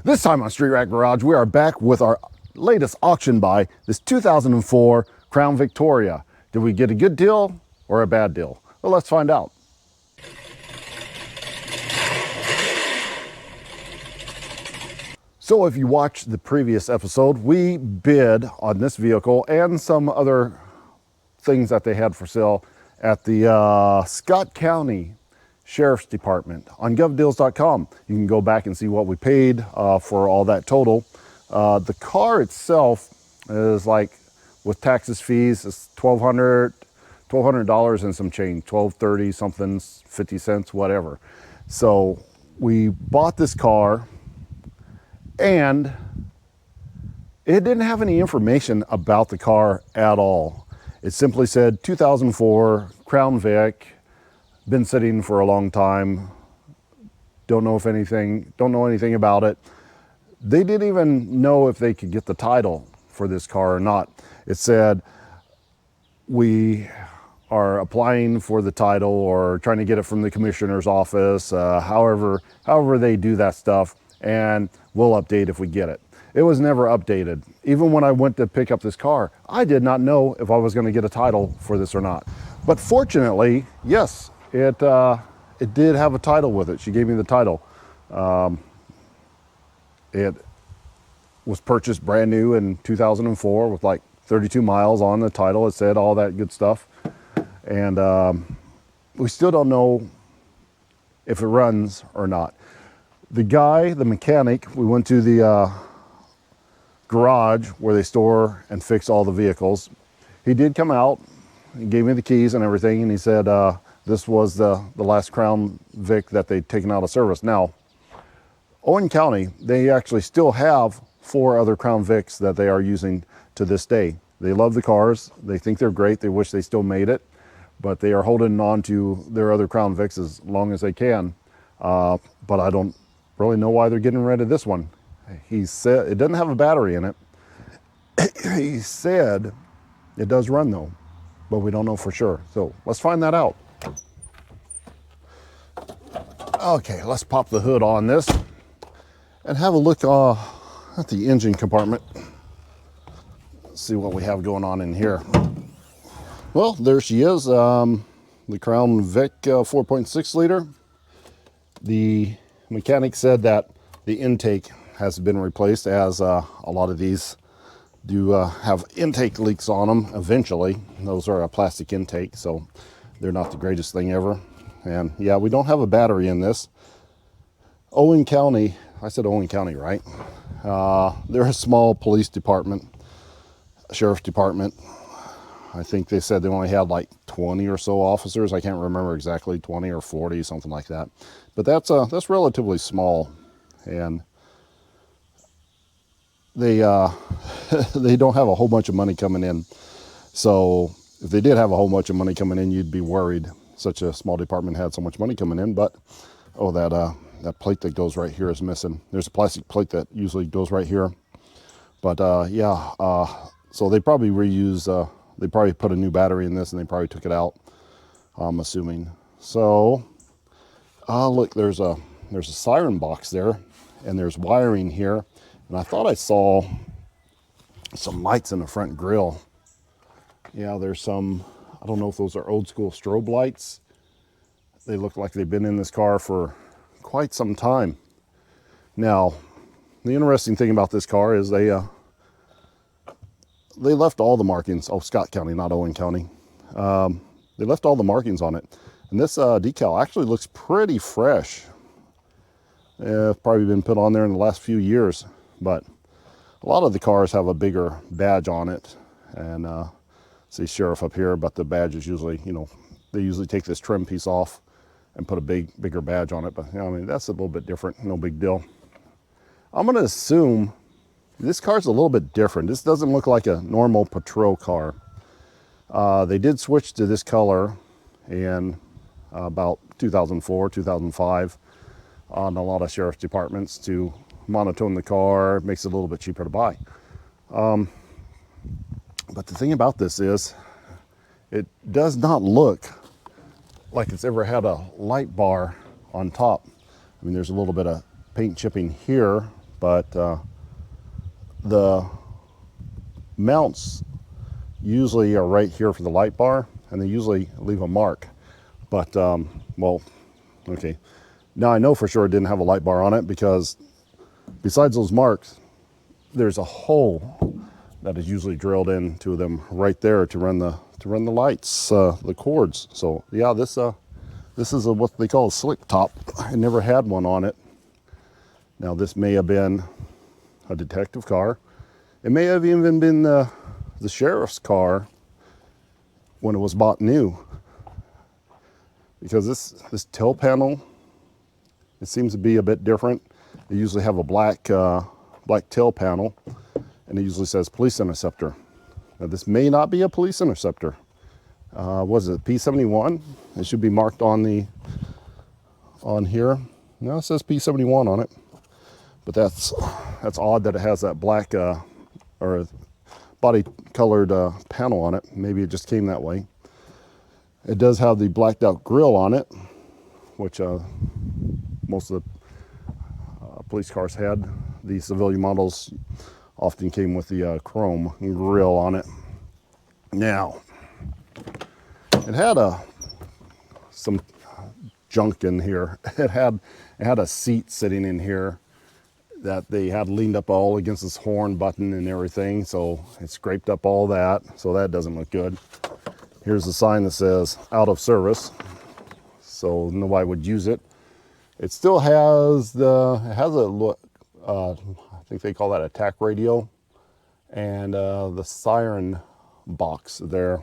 This time on Street Rat Garage, we are back with our latest auction buy, this 2004 Crown Victoria. Did we get a good deal or a bad deal? Well, let's find out. So if you watched the previous episode, we bid on this vehicle and some other things that they had for sale at the Scott County Sheriff's Department on govdeals.com. You can go back and see what we paid for all that total. The car itself is like, with taxes, fees, it's $1,200 and some change, $1,230 something, 50 cents, whatever. So we bought this car, and it didn't have any information about the car at all. It simply said 2004 Crown Vic, been sitting for a long time, don't know anything about it. They didn't even know if they could get the title for this car or not. It said, we are applying for the title or trying to get it from the commissioner's office, however they do that stuff, and we'll update if we get it. It was never updated. Even when I went to pick up this car, I did not know if I was going to get a title for this or not. But fortunately, yes, it did have a title with it. She gave me the title. It was purchased brand new in 2004 with like 32 miles on the title. It said all that good stuff. And we still don't know if it runs or not. The guy, the mechanic, we went to the garage where they store and fix all the vehicles. He did come out, he gave me the keys and everything, and he said this was the last Crown Vic that they'd taken out of service. Now, Owen County, they actually still have 4 other Crown Vics that they are using to this day. They love the cars, they think they're great, they wish they still made it, but they are holding on to their other Crown Vics as long as they can. But I don't really know why they're getting rid of this one. He said it doesn't have a battery in it. He said it does run though, but we don't know for sure. So let's find that out. Okay, let's pop the hood on this and have a look at the engine compartment. Let's see what we have going on in here. Well, there she is, the Crown Vic 4.6 liter. The mechanic said that the intake has been replaced, as a lot of these do have intake leaks on them eventually. Those are a plastic intake, so they're not the greatest thing ever. And yeah, we don't have a battery in this. Owen County, I said Owen County, right? They're a small police department, sheriff's department. I think they said they only had like 20 or so officers. I can't remember exactly, 20 or 40, something like that. But that's relatively small, and they they don't have a whole bunch of money coming in. So if they did have a whole bunch of money coming in, you'd be worried such a small department had so much money coming in. But oh, that plate that goes right here is missing. There's a plastic plate that usually goes right here. But so they probably reuse. They probably put a new battery in this, and they probably took it out, I'm assuming. So, look, there's a siren box there, and there's wiring here. And I thought I saw some lights in the front grille. Yeah, there's some, I don't know if those are old school strobe lights. They look like they've been in this car for quite some time. Now, the interesting thing about this car is they left all the markings. Oh, Scott County, not Owen County. They left all the markings on it. And this decal actually looks pretty fresh. It's probably been put on there in the last few years. But a lot of the cars have a bigger badge on it. And see sheriff up here, but the badge is usually, they usually take this trim piece off and put a bigger badge on it. But, I mean, that's a little bit different. No big deal. I'm going to assume this car's a little bit different. This doesn't look like a normal patrol car. They did switch to this color in about 2004, 2005 on a lot of sheriff's departments to monotone the car, makes it a little bit cheaper to buy. But the thing about this is it does not look like it's ever had a light bar on top. I mean, there's a little bit of paint chipping here, but the mounts usually are right here for the light bar, and they usually leave a mark. But well, okay, now I know for sure it didn't have a light bar on it, because besides those marks, there's a hole that is usually drilled into them right there to run the lights, the cords. So yeah, this is what they call a slick top. I never had one on it. Now this may have been a detective car. It may have even been the sheriff's car when it was bought new, because this tail panel, it seems to be a bit different. They usually have a black tail panel, and it usually says police interceptor. Now this may not be a police interceptor. Was it P71? It should be marked on here. No, it says P71 on it. But that's odd that it has that black or body colored panel on it. Maybe it just came that way. It does have the blacked out grille on it, which most of the police cars had. The civilian models often came with the chrome grille on it. Now, it had some junk in here. It had a seat sitting in here that they had leaned up all against this horn button and everything, so it scraped up all that, so that doesn't look good. Here's the sign that says out of service, so nobody would use it. It still has I think they call that a tack radio, and the siren box there.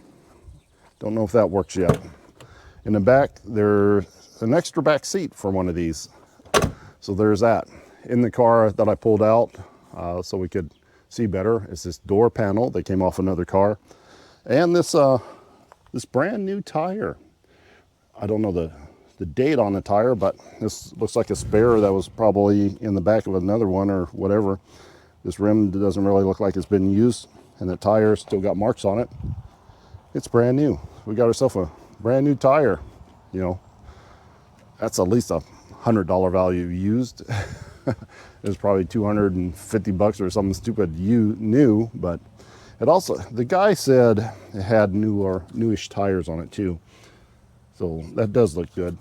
Don't know if that works yet. In the back, there's an extra back seat for one of these, so there's that. In the car that I pulled out so we could see better is this door panel that came off another car, and this brand new tire. I don't know the date on the tire, but this looks like a spare that was probably in the back of another one or whatever. This rim doesn't really look like it's been used, and the tire still got marks on it. It's brand new. We got ourselves a brand new tire. You know, that's at least $100 value used. It was probably $250 or something stupid new, but it also, the guy said it had newish tires on it too. So that does look good.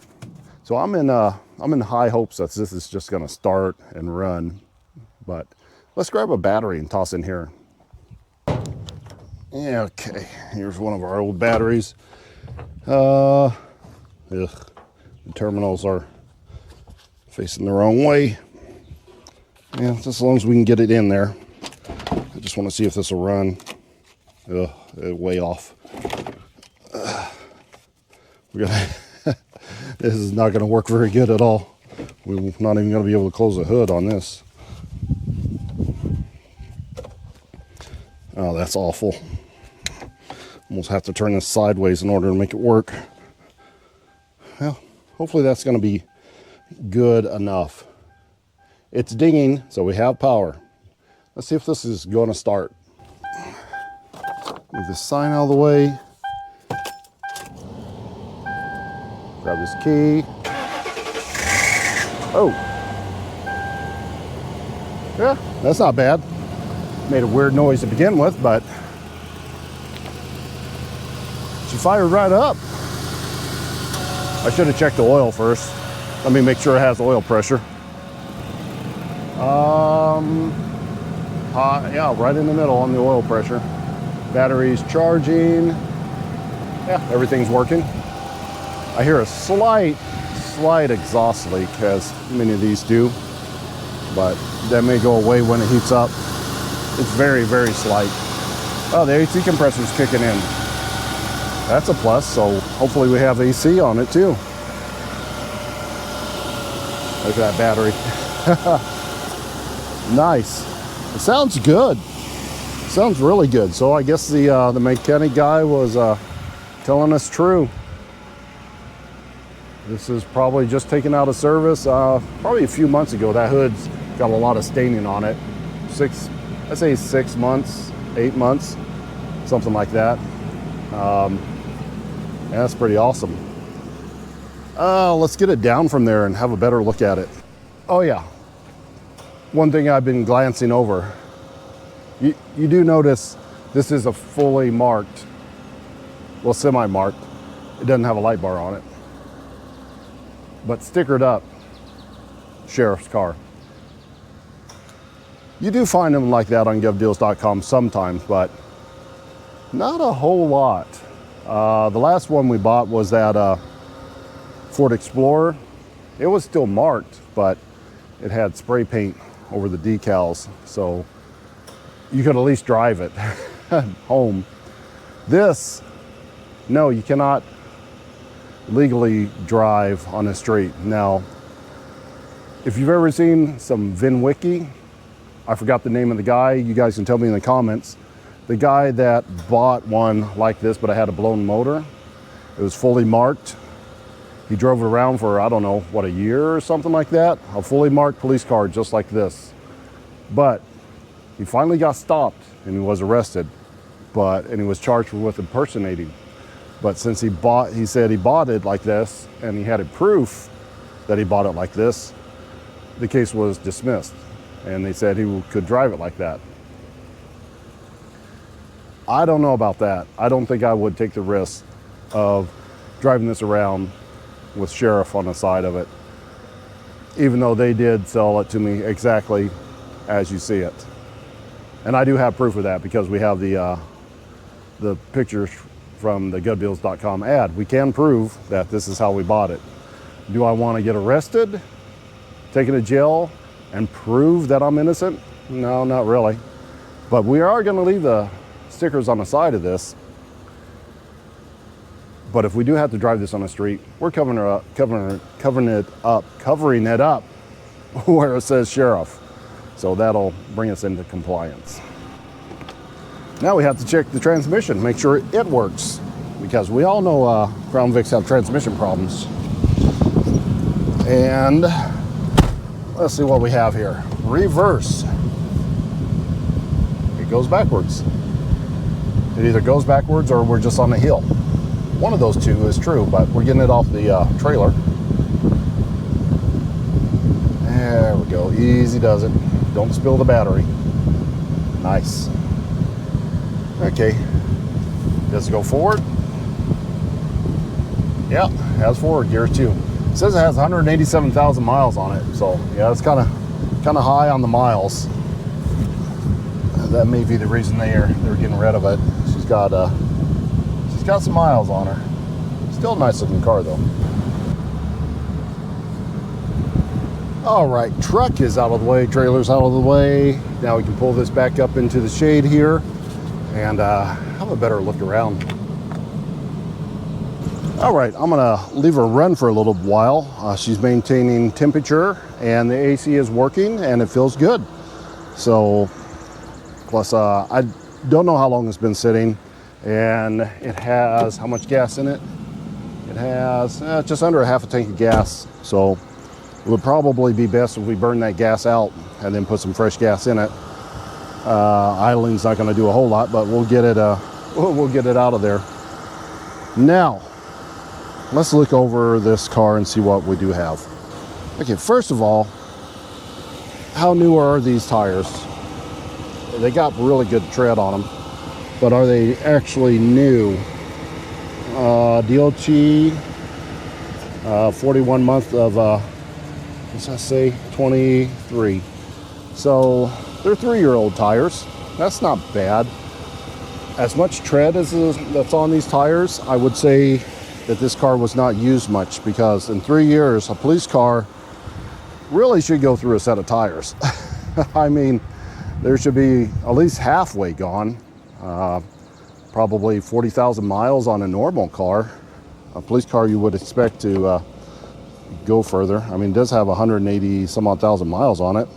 So I'm in high hopes that this is just gonna start and run, but let's grab a battery and toss in here. Yeah, okay, here's one of our old batteries. The terminals are facing the wrong way. Yeah, just as long as we can get it in there. I just want to see if this will run. Way off. This is not going to work very good at all. We're not even going to be able to close the hood on this. Oh, that's awful. Almost have to turn this sideways in order to make it work. Well, hopefully that's going to be good enough. It's dinging, so we have power. Let's see if this is going to start. Move this sign out of the way. Grab this key. Oh. Yeah, that's not bad. Made a weird noise to begin with, but she fired right up. I should have checked the oil first. Let me make sure it has oil pressure. Yeah, right in the middle on the oil pressure. Battery's charging. Yeah, everything's working. I hear a slight exhaust leak, as many of these do, but that may go away when it heats up. It's very, very slight. Oh, the AC compressor's kicking in. That's a plus, so hopefully we have AC on it too. Look at that battery. Nice. It sounds good. It sounds really good. So I guess the mechanic guy was telling us true. This is probably just taken out of service. Probably a few months ago. That hood's got a lot of staining on it. I'd say 6 months, 8 months, something like that. Yeah, that's pretty awesome. Let's get it down from there and have a better look at it. Oh yeah. one thing I've been glancing over. You do notice this is a fully marked, well, semi-marked. It doesn't have a light bar on it, but stickered up sheriff's car. You do find them like that on govdeals.com sometimes, but not a whole lot. The last one we bought was that Ford Explorer. It was still marked, but it had spray paint over the decals, so you could at least drive it home. This, no, you cannot legally drive on the street. Now, if you've ever seen some VinWiki, I forgot the name of the guy, you guys can tell me in the comments. The guy that bought one like this, but it had a blown motor. It was fully marked. He drove it around for, I don't know, what, a year or something like that? A fully marked police car just like this. But he finally got stopped and he was arrested, and he was charged with impersonating. But since he said he bought it like this and he had a proof that he bought it like this, the case was dismissed. And they said he could drive it like that. I don't know about that. I don't think I would take the risk of driving this around with sheriff on the side of it, even though they did sell it to me exactly as you see it. And I do have proof of that because we have the pictures from the govdeals.com ad. We can prove that this is how we bought it. Do I want to get arrested, taken to jail, and prove that I'm innocent? No, not really. But we are going to leave the stickers on the side of this. But if we do have to drive this on the street, we're covering it up where it says sheriff. So that'll bring us into compliance. Now we have to check the transmission, make sure it works, because we all know Crown Vics have transmission problems. And let's see what we have here. Reverse. It goes backwards. It either goes backwards or we're just on the hill. One of those two is true, but we're getting it off the trailer. There we go. Easy does it. Don't spill the battery. Nice. Okay. Does it go forward? Yeah, it has forward gear too. It says it has 187,000 miles on it, so yeah, it's kind of high on the miles. That may be the reason they're getting rid of it. She's got some miles on her. Still a nice looking car though. All right, truck is out of the way, trailer's out of the way. Now we can pull this back up into the shade here and have a better look around. All right, I'm gonna leave her run for a little while. She's maintaining temperature and the AC is working and it feels good. So, plus I don't know how long it's been sitting, and it has how much gas in it? It has just under a half a tank of gas. So it would probably be best if we burn that gas out and then put some fresh gas in it. Idling's not going to do a whole lot, but we'll get it out of there. Now, let's look over this car and see what we do have. Okay, first of all, how new are these tires? They got really good tread on them, but are they actually new? DOT 41 month of what's that say, 23. So they're 3-year-old tires. That's not bad. As much tread as that's on these tires, I would say that this car was not used much, because in 3 years a police car really should go through a set of tires. I mean, there should be at least halfway gone. Probably 40,000 miles on a normal car. A police car you would expect to go further. I mean, it does have 180 some odd thousand miles on it.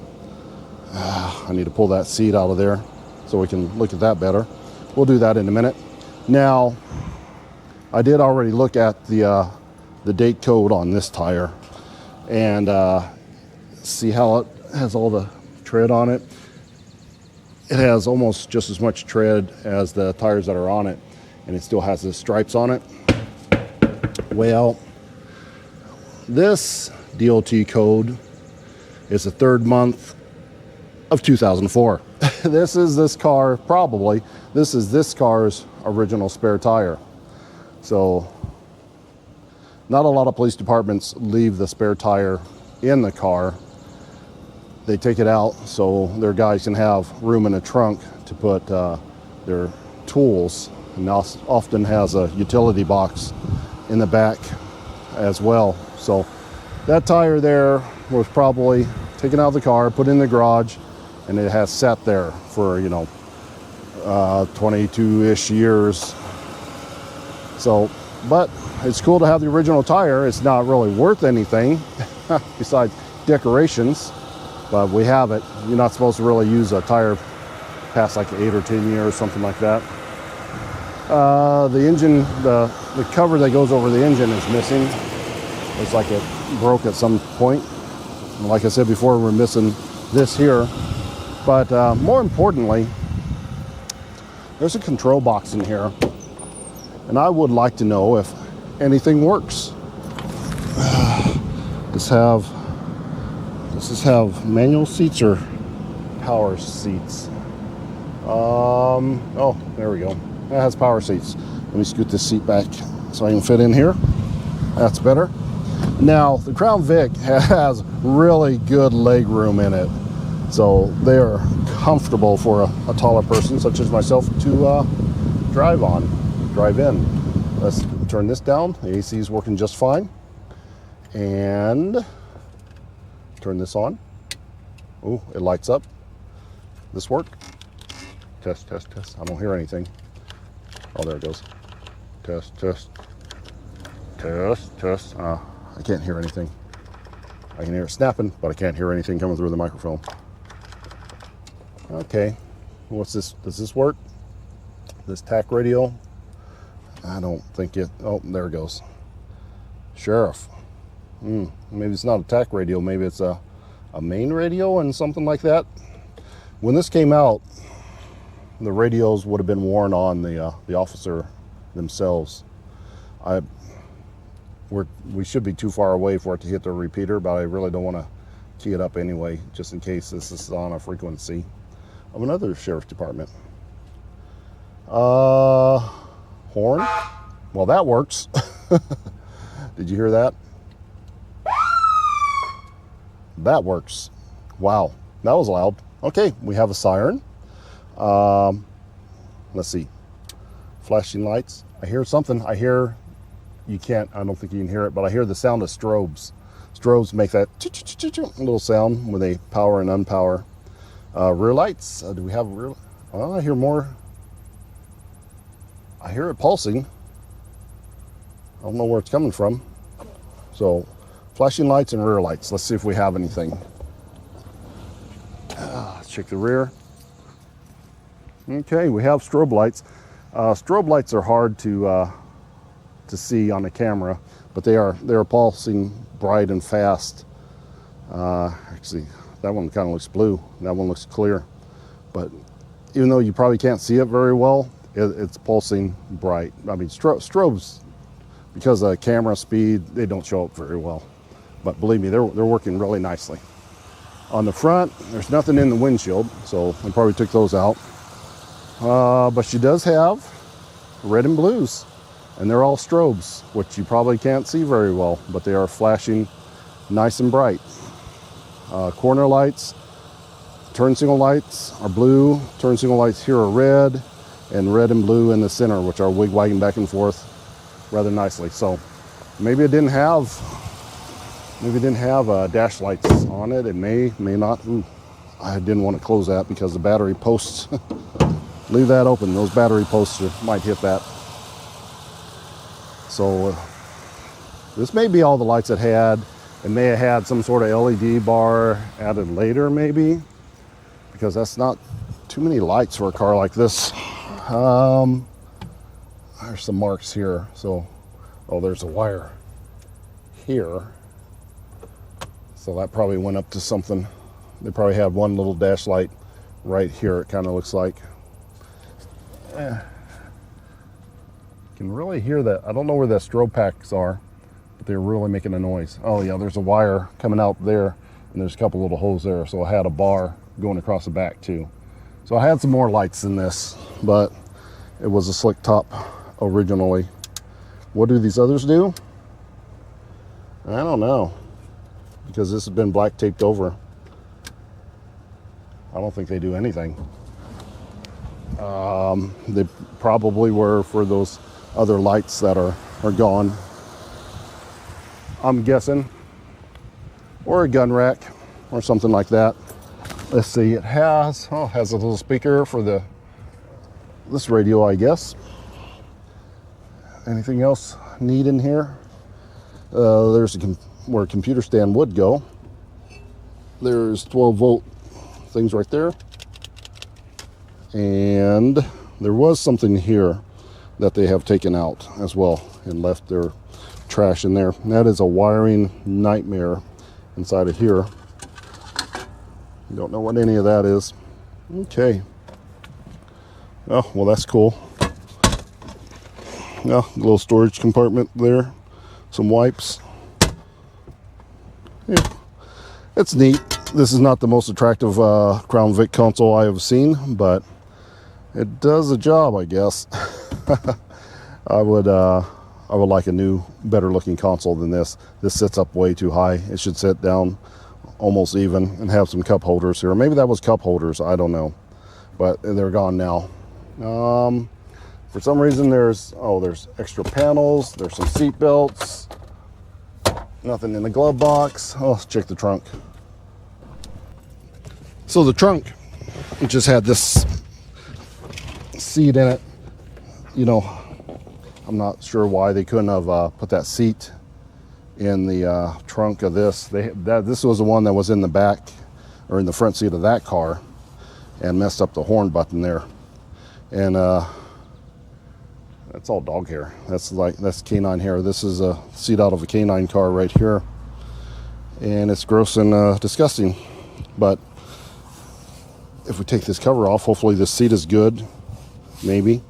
I need to pull that seat out of there so we can look at that better. We'll do that in a minute. Now, I did already look at the date code on this tire and see how it has all the tread on it. It has almost just as much tread as the tires that are on it, and it still has the stripes on it. Well, this DOT code is the 3rd month of 2004. This is this car's original spare tire. So not a lot of police departments leave the spare tire in the car. They take it out so their guys can have room in the trunk to put their tools, and often has a utility box in the back as well. So that tire there was probably taken out of the car, put in the garage, and it has sat there for 22-ish years. So, but it's cool to have the original tire. It's not really worth anything besides decorations, but we have it. You're not supposed to really use a tire past like 8 or 10 years, something like that. The engine, the cover that goes over the engine is missing. Looks like it broke at some point. And like I said before, we're missing this here. But more importantly, there's a control box in here, and I would like to know if anything works. Does this have manual seats or power seats? Oh, there we go. It has power seats. Let me scoot this seat back so I can fit in here. That's better. Now, the Crown Vic has really good leg room in it, so they are comfortable for a taller person such as myself to drive in. Let's turn this down. The AC is working just fine. And turn this on. Oh, it lights up. This work? Test, test, test. I don't hear anything. Oh, there it goes. Test, test. Test, test. I can't hear anything. I can hear it snapping, but I can't hear anything coming through the microphone. Okay. What's this? Does this work? This TAC radio? I don't think it. Oh, there it goes. Sheriff. Maybe it's not a TAC radio. Maybe it's a main radio and something like that. When this came out, the radios would have been worn on the officer themselves. We should be too far away for it to hit the repeater, but I really don't want to key it up anyway, just in case this is on a frequency of another sheriff's department. Horn? Well, that works. Did you hear that? That works. Wow, that was loud. Okay, we have a siren. Let's see. Flashing lights. I hear something. I don't think you can hear it, but I hear the sound of strobes. Strobes make that little sound when they power and unpower. Rear lights. Do we have rear? Well, I hear more. I hear it pulsing. I don't know where it's coming from. So, flashing lights and rear lights. Let's see if we have anything. Let's check the rear. Okay, we have strobe lights. Strobe lights are hard to see on the camera, but they're pulsing bright and fast. Actually, that one kind of looks blue. That one looks clear. But even though you probably can't see it very well, it's pulsing bright. I mean, strobes, because of camera speed, they don't show up very well. But believe me, they're working really nicely. On the front, there's nothing in the windshield, so I probably took those out. But she does have red and blues, and they're all strobes, which you probably can't see very well, but they are flashing nice and bright. Corner lights, turn signal lights are blue, turn signal lights here are red, and red and blue in the center, which are wig-wagging back and forth rather nicely. So maybe it didn't have dash lights on it. It may not. Ooh, I didn't want to close that because the battery posts. Leave that open. Those battery posts might hit that. So this may be all the lights it had. It may have had some sort of LED bar added later, maybe, because that's not too many lights for a car like this. There's some marks here. So, there's a wire here. So that probably went up to something. They probably had one little dash light right here, it kind of looks like. You can really hear that. I don't know where the strobe packs are, but they're really making a noise. Oh yeah, there's a wire coming out there, and there's a couple little holes there. So I had a bar going across the back too. So I had some more lights than this, but it was a slick top originally. What do these others do? I don't know, because this has been black taped over. I don't think they do anything. They probably were for those other lights that are gone, I'm guessing, or a gun rack or something like that. Let's see, it has a little speaker for this radio, I guess. Anything else neat in here? There's where a computer stand would go. There's 12 volt things right there. And there was something here that they have taken out as well and left their trash in there. And that is a wiring nightmare inside of here. Don't know what any of that is. Okay. Oh, well, that's cool. Yeah, a little storage compartment there. Some wipes. Yeah, it's neat. This is not the most attractive Crown Vic console I have seen, but it does the job, I guess. I would like a new, better looking console than this. This sits up way too high. It should sit down almost even and have some cup holders here. Maybe that was cup holders, I don't know, but they're gone now. For some reason there's extra panels, there's some seat belts, nothing in the glove box. Oh, let's check the trunk. So the trunk, it just had this seat in it. You know, I'm not sure why they couldn't have put that seat in the trunk of this. This was the one that was in the back or in the front seat of that car and messed up the horn button there. And that's all dog hair. That's canine hair. This is a seat out of a canine car right here. And it's gross and disgusting. But if we take this cover off, hopefully this seat is good, maybe,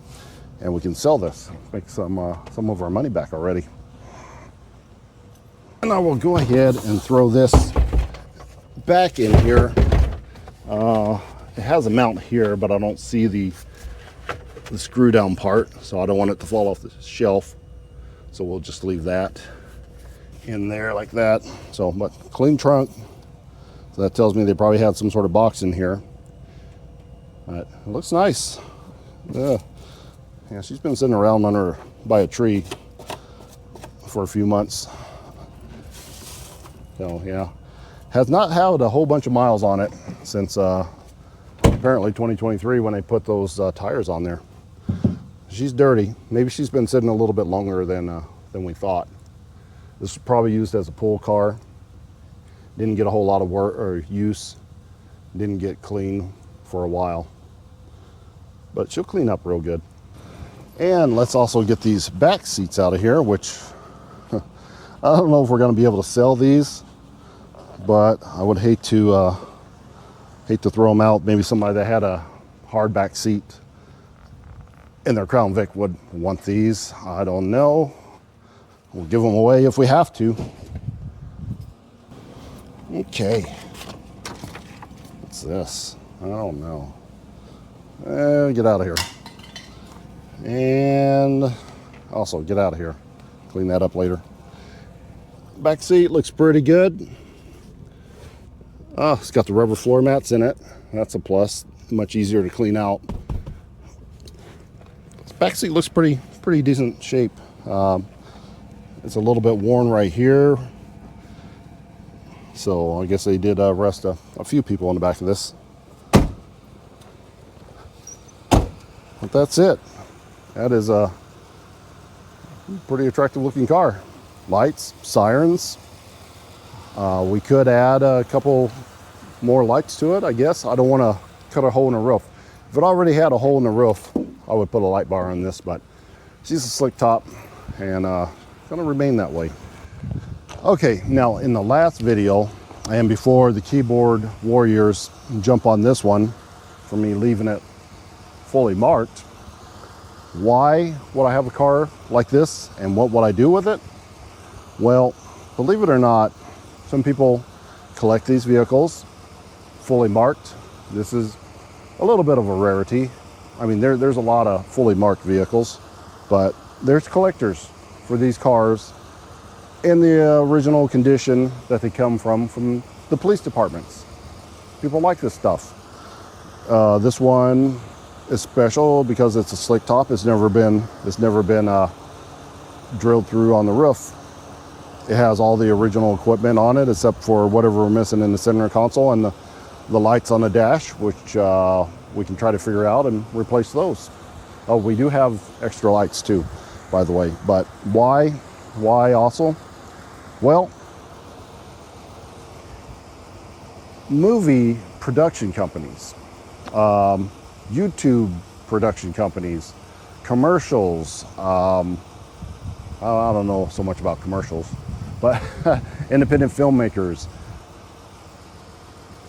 and we can sell this, make some of our money back already. And I will go ahead and throw this back in here. It has a mount here, but I don't see the screw down part, so I don't want it to fall off the shelf. So we'll just leave that in there like that. So, but clean trunk. So that tells me they probably had some sort of box in here. But it looks nice. Yeah, she's been sitting around by a tree for a few months. So yeah, has not had a whole bunch of miles on it since apparently 2023 when they put those tires on there. She's dirty. Maybe she's been sitting a little bit longer than we thought. This was probably used as a pool car. Didn't get a whole lot of work or use. Didn't get clean for a while. But she'll clean up real good. And let's also get these back seats out of here, which I don't know if we're going to be able to sell these, but I would hate to throw them out. Maybe somebody that had a hard back seat in their Crown Vic would want these. I don't know. We'll give them away if we have to. Okay. What's this? I don't know. Get out of here. And also get out of here. Clean that up later. Back seat looks pretty good. It's got the rubber floor mats in it. That's a plus. Much easier to clean out. This back seat looks pretty decent shape. It's a little bit worn right here. So I guess they did rest a few people on the back of this. But that's it. That is a pretty attractive looking car. Lights, sirens. We could add a couple more lights to it, I guess. I don't want to cut a hole in the roof. If it already had a hole in the roof, I would put a light bar on this, but she's a slick top and gonna remain that way. Okay, now in the last video and before the keyboard warriors jump on this one for me leaving it fully marked, why would I have a car like this and what would I do with it? Well, believe it or not, some people collect these vehicles fully marked This is a little bit of a rarity. I mean, there's a lot of fully marked vehicles, but there's collectors for these cars in the original condition that they come from the police departments. People like this stuff. This one is special because it's a slick top. It's never been drilled through on the roof. It has all the original equipment on it except for whatever we're missing in the center console and the lights on the dash, which we can try to figure out and replace those. Oh, we do have extra lights too, by the way. But why also? Well, movie production companies, YouTube production companies, commercials, I don't know so much about commercials, but independent filmmakers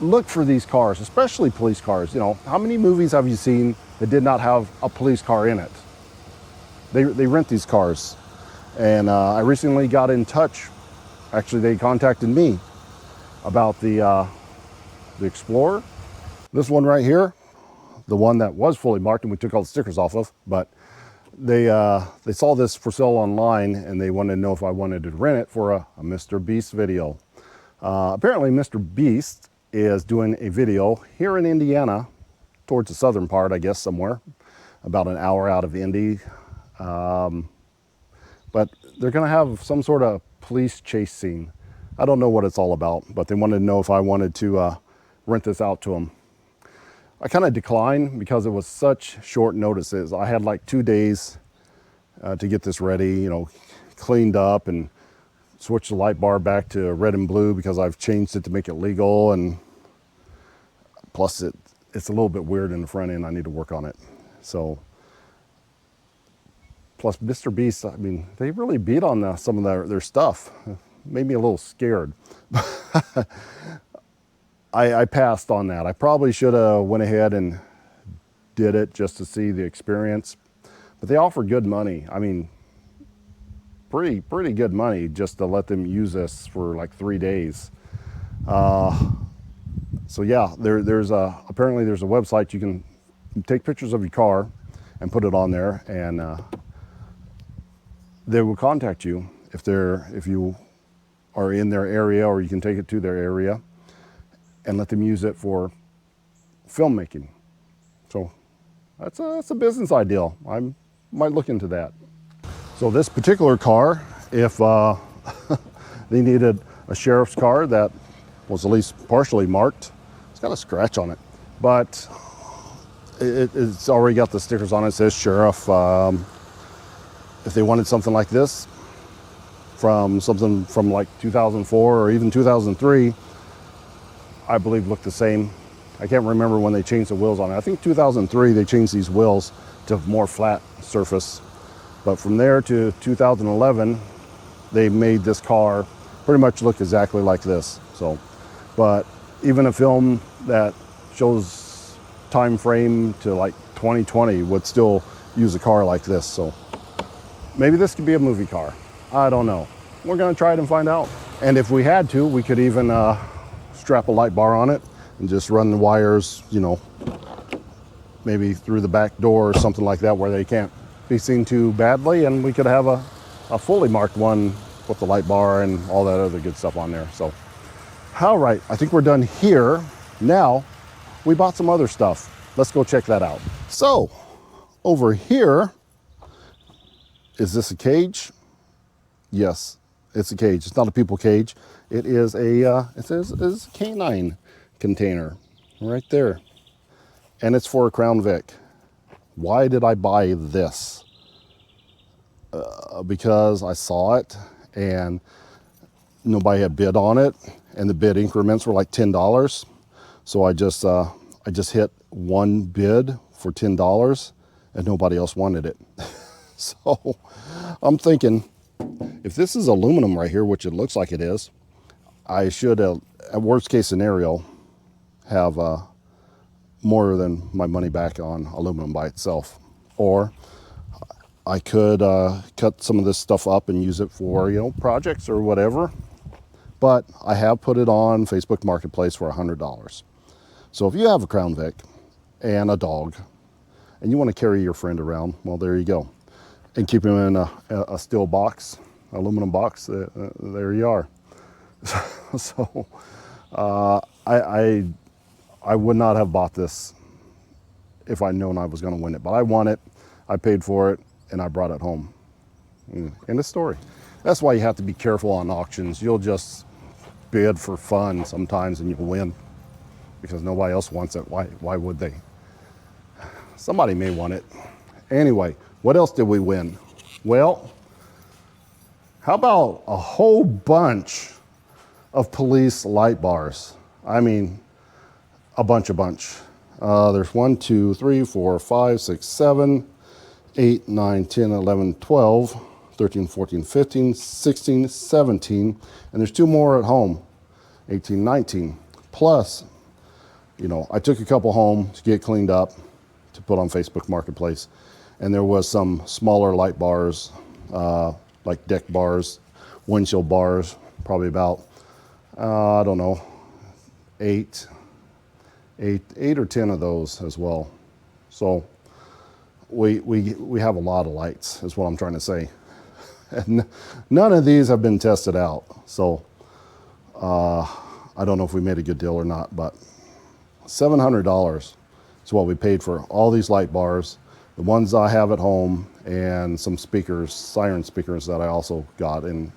look for these cars, especially police cars. You know, how many movies have you seen that did not have a police car in it? They rent these cars. And I recently got in touch. Actually, they contacted me about the Explorer. This one right here, the one that was fully marked and we took all the stickers off of, but they saw this for sale online and they wanted to know if I wanted to rent it for a Mr. Beast video. Apparently Mr. Beast is doing a video here in Indiana, towards the southern part, I guess, somewhere, about an hour out of Indy. But they're gonna have some sort of police chase scene. I don't know what it's all about, but they wanted to know if I wanted to rent this out to them. I kind of declined because it was such short notices. I had like 2 days to get this ready, you know, cleaned up and switched the light bar back to red and blue because I've changed it to make it legal. And plus it's a little bit weird in the front end. I need to work on it. So, plus Mr. Beast, I mean, they really beat on some of their stuff. Made me a little scared. I passed on that. I probably should have went ahead and did it just to see the experience. But they offer good money. I mean, pretty good money just to let them use this for like 3 days. So yeah, apparently there's a website you can take pictures of your car and put it on there, and they will contact you if you are in their area, or you can take it to their area and let them use it for filmmaking. So that's a business ideal. I might look into that. So this particular car, if they needed a sheriff's car that was at least partially marked, it's got a scratch on it, but it's already got the stickers on it. It says sheriff. If they wanted something like this, from like 2004 or even 2003, I believe looked the same. I can't remember when they changed the wheels on it. I think 2003 they changed these wheels to more flat surface. But from there to 2011, they made this car pretty much look exactly like this. So, but even a film that shows time frame to like 2020 would still use a car like this. So maybe this could be a movie car. I don't know. We're gonna try it and find out. And if we had to, we could even strap a light bar on it and just run the wires, you know, maybe through the back door or something like that where they can't be seen too badly, and we could have a fully marked one with the light bar and all that other good stuff on there. So, all right, I think we're done here. Now, we bought some other stuff. Let's go check that out. So, over here, is this a cage? Yes, it's a cage. It's not a people cage. It is it's a canine container right there. And it's for a Crown Vic. Why did I buy this? Because I saw it and nobody had bid on it, and the bid increments were like $10. So I just hit one bid for $10 and nobody else wanted it. So I'm thinking, if this is aluminum right here, which it looks like it is, I should, at worst case scenario, have more than my money back on aluminum by itself. Or I could cut some of this stuff up and use it for, you know, projects or whatever. But I have put it on Facebook Marketplace for $100. So if you have a Crown Vic and a dog and you want to carry your friend around, well, there you go. And keep him in a steel box, aluminum box, there you are. So I would not have bought this if I'd known I was going to win it. But I won it, I paid for it, and I brought it home. End of story. That's why you have to be careful on auctions. You'll just bid for fun sometimes and you'll win because nobody else wants it. Why would they? Somebody may want it. Anyway, what else did we win? Well, how about a whole bunch of police light bars? I mean, a bunch. There's 1, 2, 3, 4, 5, 6, 7, 8, 9, 10, 11, 12, 13, 14, 15, 16, 17, and there's 2 more at home, 18, 19. Plus, you know, I took a couple home to get cleaned up to put on Facebook Marketplace, and there was some smaller light bars, like deck bars, windshield bars, probably about, I don't know, 8 or 10 of those as well. So we have a lot of lights, is what I'm trying to say. And none of these have been tested out. So I don't know if we made a good deal or not, but $700 is what we paid for all these light bars, the ones I have at home, and some speakers, siren speakers that I also got in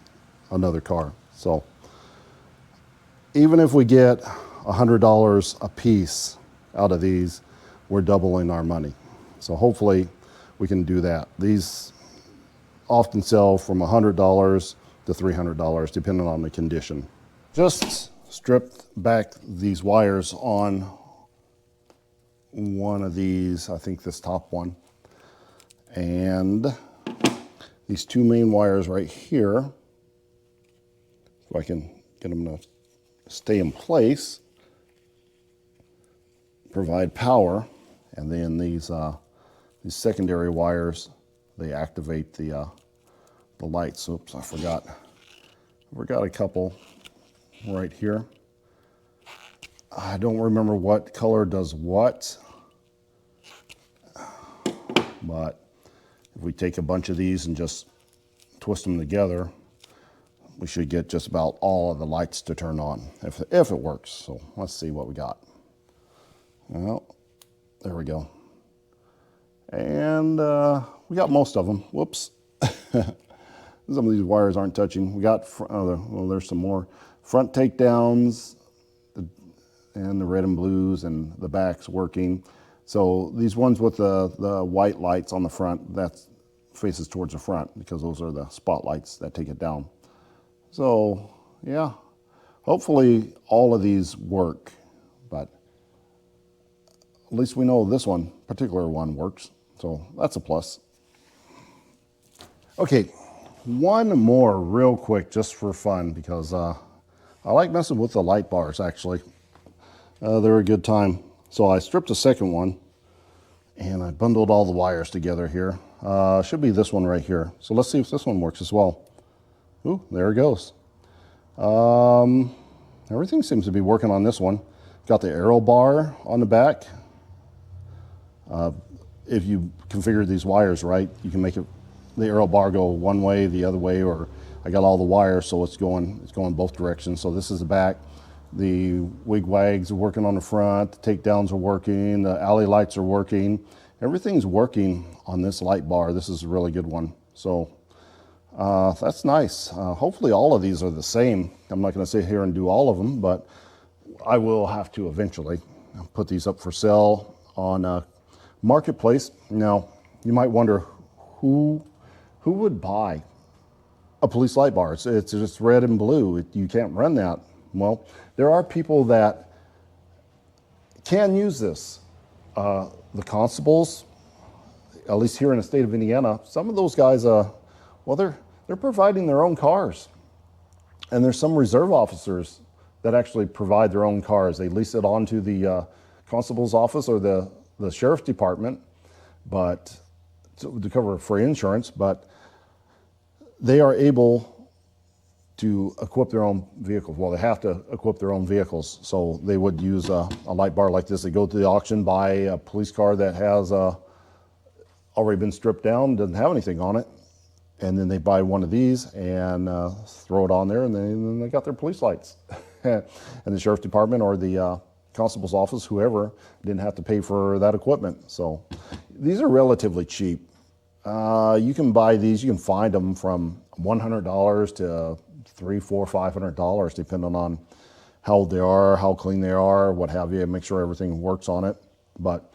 another car. So even if we get $100 a piece out of these, we're doubling our money. So hopefully we can do that. These often sell from $100 to $300 depending on the condition. Just stripped back these wires on one of these, I think this top one, and these 2 main wires right here, so I can get them to stay in place, provide power, and then these secondary wires, they activate the lights. Oops, I forgot a couple right here. I don't remember what color does what, but if we take a bunch of these and just twist them together, we should get just about all of the lights to turn on, if it works. So let's see what we got. Well, there we go. And we got most of them. Whoops. Some of these wires aren't touching. We got, well, there's some more. Front takedowns, and the red and blues, and the back's working. So these ones with the white lights on the front, that faces towards the front because those are the spotlights that take it down. So yeah, hopefully all of these work, but at least we know this particular one works. So that's a plus. Okay, one more real quick just for fun because I like messing with the light bars actually. They're a good time. So I stripped a second one and I bundled all the wires together here. Should be this one right here. So let's see if this one works as well. Ooh, there it goes. Everything seems to be working on this one. Got the arrow bar on the back. If you configure these wires right, you can make the arrow bar go one way, the other way, or I got all the wires so it's going both directions. So this is the back. The wig wags are working on the front, the takedowns are working, the alley lights are working. Everything's working on this light bar. This is a really good one. So that's nice. Hopefully all of these are the same. I'm not going to sit here and do all of them, but I will have to eventually put these up for sale on Marketplace. Now, you might wonder who would buy a police light bar. It's just red and blue. You can't run that. Well, there are people that can use this. The constables, at least here in the state of Indiana, some of those guys, well, they're providing their own cars. And there's some reserve officers that actually provide their own cars. They lease it onto the constable's office or the sheriff's department, but to cover free insurance, but they are able to equip their own vehicles. Well, they have to equip their own vehicles. So they would use a light bar like this. They go to the auction, buy a police car that has already been stripped down, doesn't have anything on it. And then they buy one of these and throw it on there, and then they got their police lights. And the sheriff's department or the constable's office, whoever, didn't have to pay for that equipment. So these are relatively cheap. You can buy these, you can find them from $100 to $300, $400, $500, depending on how old they are, how clean they are, what have you, make sure everything works on it. But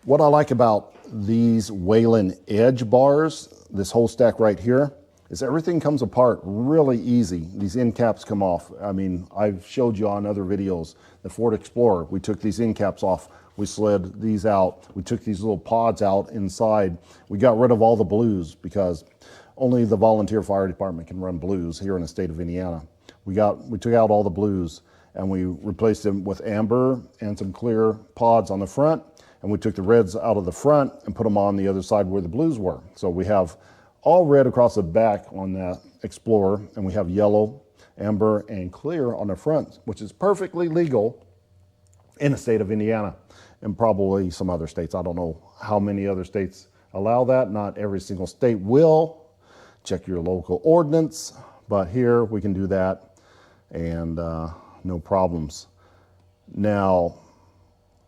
what I like about these Whelen Edge bars, this whole stack right here, is everything comes apart really easy. These end caps come off. I mean, I've showed you on other videos, the Ford Explorer, we took these end caps off, we slid these out, we took these little pods out inside. We got rid of all the blues because only the volunteer fire department can run blues here in the state of Indiana. We took out all the blues and we replaced them with amber and some clear pods on the front, and we took the reds out of the front and put them on the other side where the blues were. So we have all red across the back on that Explorer, and we have yellow, amber, and clear on the front, which is perfectly legal in the state of Indiana and probably some other states. I don't know how many other states allow that. Not every single state will. Check your local ordinance, but here we can do that and no problems. Now,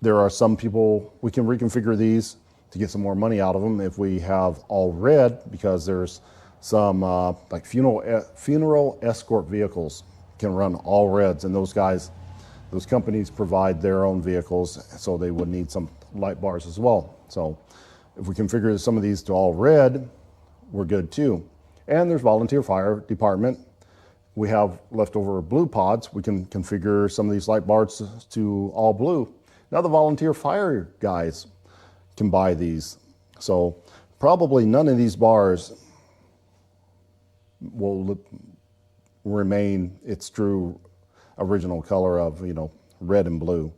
there are some people, we can reconfigure these to get some more money out of them if we have all red, because there's some like funeral escort vehicles can run all reds, and those companies provide their own vehicles, so they would need some light bars as well. So if we configure some of these to all red, we're good too. And there's volunteer fire department. We have leftover blue pods. We can configure some of these light bars to all blue. Now the volunteer fire guys can buy these. So probably none of these bars will remain its true original color of, red and blue,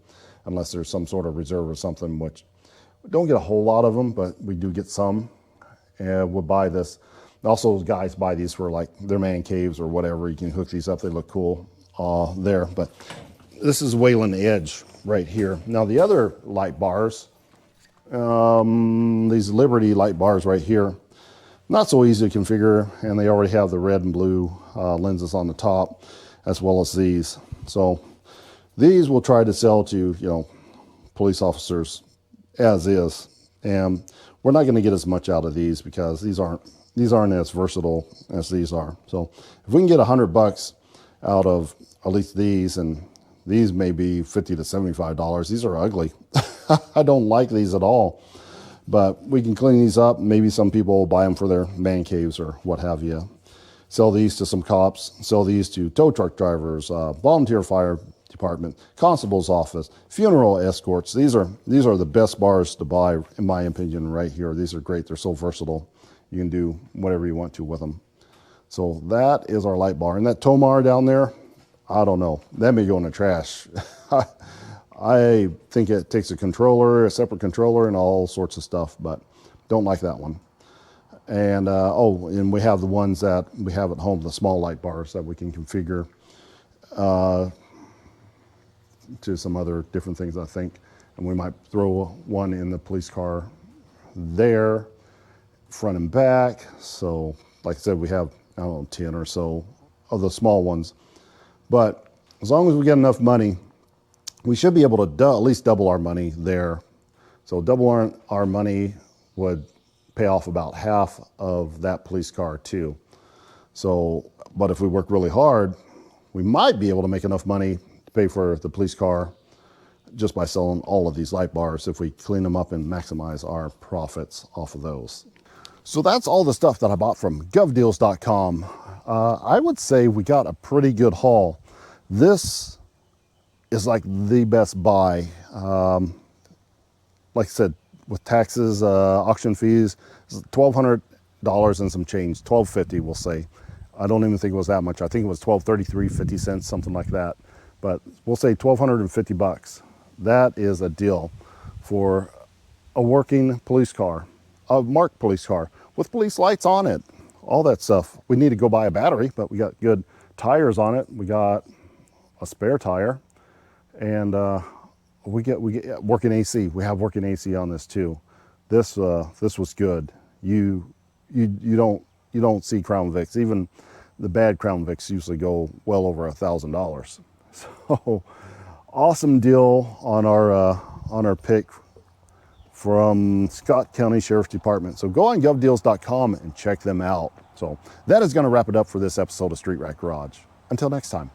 unless there's some sort of reserve or something, which we don't get a whole lot of them, but we do get some. And we'll buy this. Also, guys buy these for like their man caves or whatever. You can hook these up. They look cool there. But this is Whelen Edge right here. Now the other light bars, these Liberty light bars right here, not so easy to configure, and they already have the red and blue lenses on the top, as well as these. So these we'll try to sell to police officers as is, and we're not going to get as much out of these because these aren't as versatile as these are. So if we can get $100 out of at least these, and these may be $50 to $75. These are ugly. I don't like these at all, but we can clean these up. Maybe some people will buy them for their man caves or what have you. Sell these to some cops, sell these to tow truck drivers, volunteer fire department, constable's office, funeral escorts. These are the best bars to buy, in my opinion, right here. These are great. They're so versatile. You can do whatever you want to with them. So that is our light bar. And that Tomar down there, I don't know. That may go in the trash. I think it takes a separate controller, and all sorts of stuff, but don't like that one. And and we have the ones that we have at home, the small light bars that we can configure to some other different things, I think. And we might throw one in the police car there, front and back. So like I said, we have, 10 or so of the small ones. But as long as we get enough money, we should be able to at least double our money there. So double our money would pay off about half of that police car too. So, but if we work really hard, we might be able to make enough money to pay for the police car just by selling all of these light bars if we clean them up and maximize our profits off of those. So that's all the stuff that I bought from govdeals.com. I would say we got a pretty good haul. This is like the best buy. Like I said, with taxes, auction fees, $1,200 and some change, $1,250 we'll say. I don't even think it was that much. I think it was $1,233.50, something like that. But we'll say $1,250. That is a deal for a working police car, a marked police car with police lights on it, all that stuff. We need to go buy a battery, but we got good tires on it, we got a spare tire, and we get working AC. We have working AC on this too. This was good. You don't see Crown Vics. Even the bad Crown Vics usually go well over $1,000. So awesome deal on our pick from Scott County Sheriff's Department. So go on govdeals.com and check them out. So that is going to wrap it up for this episode of Street Rat Garage. Until next time.